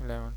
11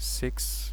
6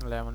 11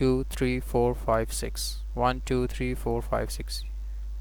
2 3 4 5 6، 1 2 3 4 5 6،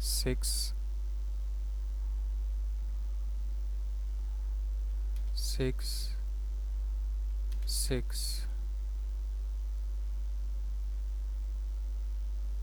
6 6 6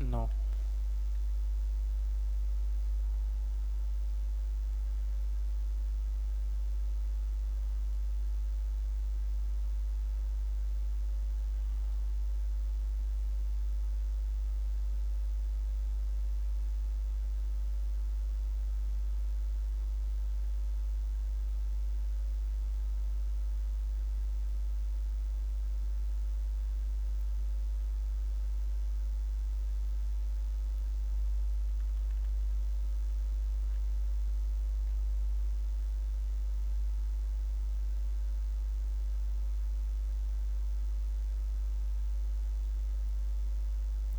9.